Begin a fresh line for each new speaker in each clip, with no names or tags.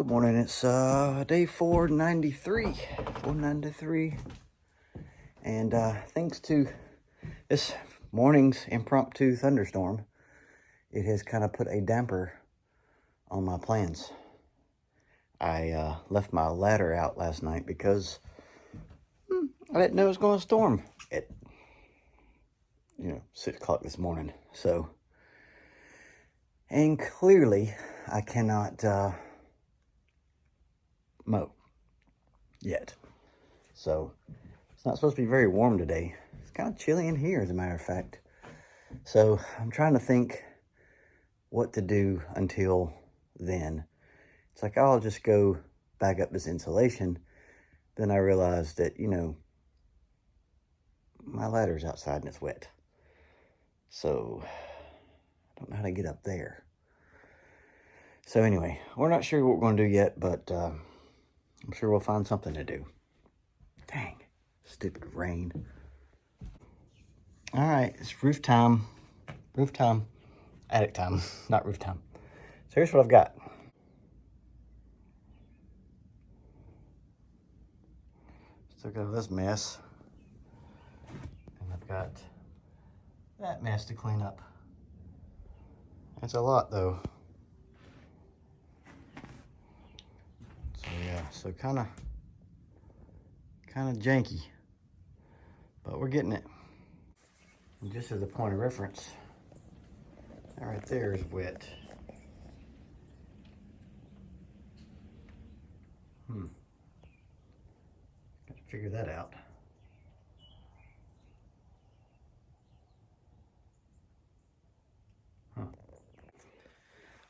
Good morning. It's day 493. 493. And thanks to this morning's impromptu thunderstorm, it has kind of put a damper on my plans. I left my ladder out last night because I didn't know it was going to storm at 6 o'clock this morning. So, and clearly I cannot mow yet. So it's not supposed to be very warm today. It's kind of chilly in here, as a matter of fact. So I'm trying to think what to do until then. It's like, I'll just go back up this insulation. Then I realized that, my ladder's outside and it's wet. So I don't know how to get up there. So anyway, we're not sure what we're going to do yet, but I'm sure we'll find something to do. Dang, stupid rain. All right, it's roof time. Roof time. Attic time, not roof time. So here's what I've got. Still got this mess. And I've got that mess to clean up. That's a lot, though. So yeah, so kind of janky, but we're getting it. And just as a point of reference, that right there is wet. Got to figure that out.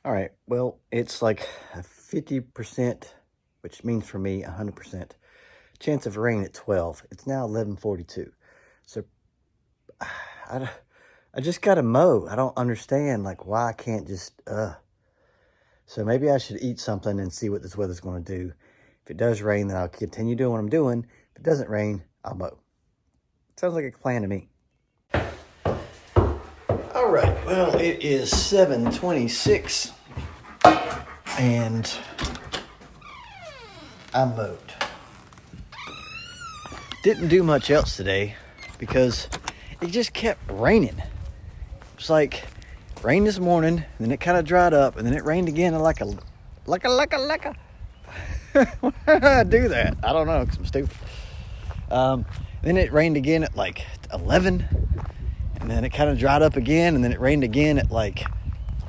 All right, well, it's like a 50%, which means for me 100% chance of rain at 12. It's now 11:42. So I just got to mow. I don't understand why I can't just So maybe I should eat something and see what this weather's going to do. If it does rain, then I'll continue doing what I'm doing. If it doesn't rain, I'll mow. Sounds like a plan to me. All right, well, it is 7:26 and I mowed. Didn't do much else today because it just kept raining. It was like rain this morning, and then it kind of dried up, and then it rained again. Like a. Why did I do that? I don't know, because I'm stupid. Then it rained again at 11, and then it kind of dried up again, and then it rained again at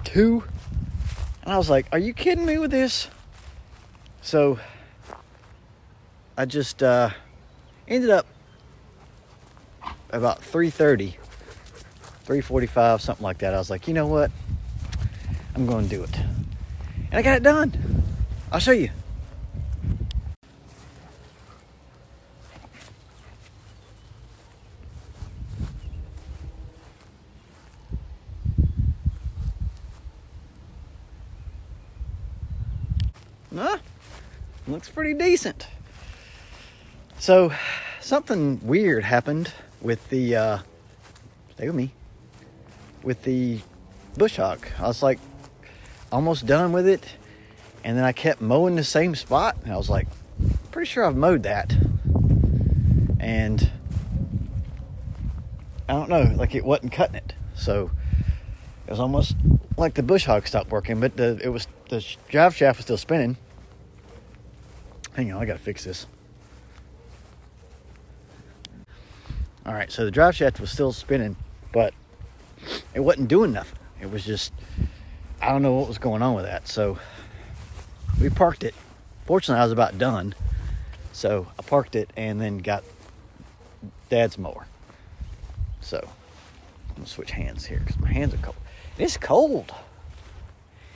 2. And I was like, are you kidding me with this? So I just ended up about 3:30, 3:45, something like that. I was like, you know what? I'm going to do it. And I got it done. I'll show you. Huh? Looks pretty decent. So, something weird happened with the, stay with me, with the bush hog. I was almost done with it, and then I kept mowing the same spot, and I was pretty sure I've mowed that. And I don't know, it wasn't cutting it. So, it was almost like the bush hog stopped working, but the drive shaft was still spinning. Hang on, I gotta fix this. All right, so the drive shaft was still spinning, but it wasn't doing nothing. It was just, I don't know what was going on with that. So we parked it. Fortunately, I was about done. So I parked it and then got Dad's mower. So I'm gonna switch hands here because my hands are cold. It's cold.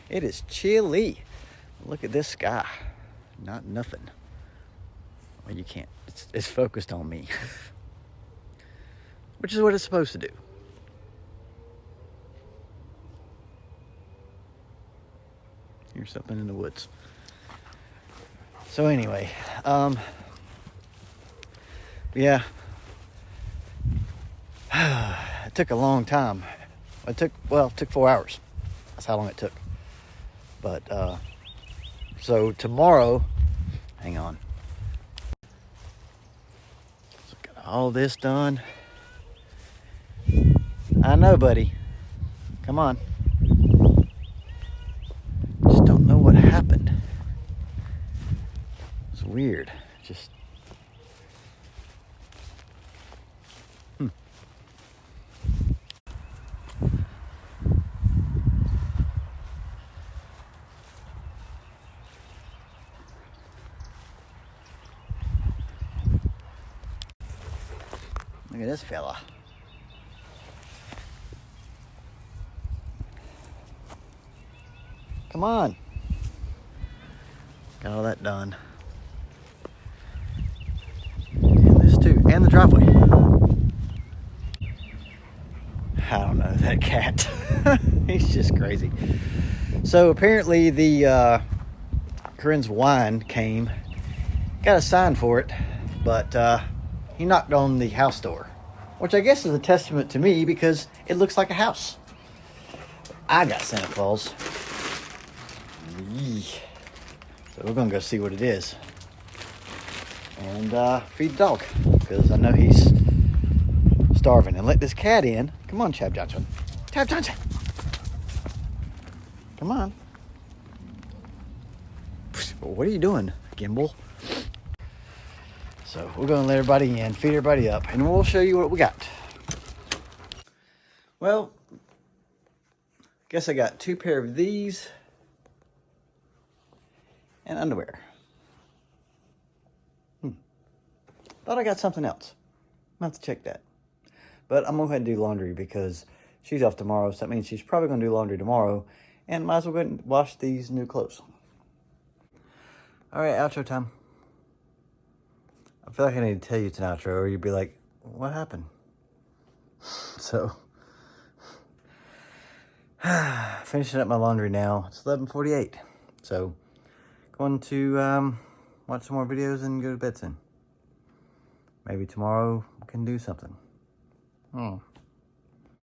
It is chilly. Look at this sky. Not nothing. Well, you can't. It's focused on me. Which is what it's supposed to do. Here's something in the woods. So anyway, yeah. It took a long time. It took 4 hours. That's how long it took. But So tomorrow, hang on. So got all this done. I know, buddy. Come on. Just don't know what happened. It's weird. Just. Look at this fella. Come on. Got all that done. And this too. And the driveway. I don't know, that cat. He's just crazy. So apparently the Corinne's wine came. Got a sign for it. But he knocked on the house door, which I guess is a testament to me because it looks like a house. I got Santa Claus. Yee. So we're gonna go see what it is and feed the dog because I know he's starving. And let this cat in. Come on, Chad Johnson. Chad Johnson. Come on. What are you doing, Gimbal? So we're going to let everybody in, feed everybody up, and we'll show you what we got. Well, guess I got 2 pair of these and underwear. Thought I got something else. I'm going to have to check that. But I'm going to go ahead and do laundry because she's off tomorrow, so that means she's probably going to do laundry tomorrow, and might as well go ahead and wash these new clothes. All right, outro time. I feel like I need to tell you it's an outro, or you'd be like, what happened? So, finishing up my laundry now. It's 11:48. So, going to watch some more videos and go to bed soon. Maybe tomorrow we can do something.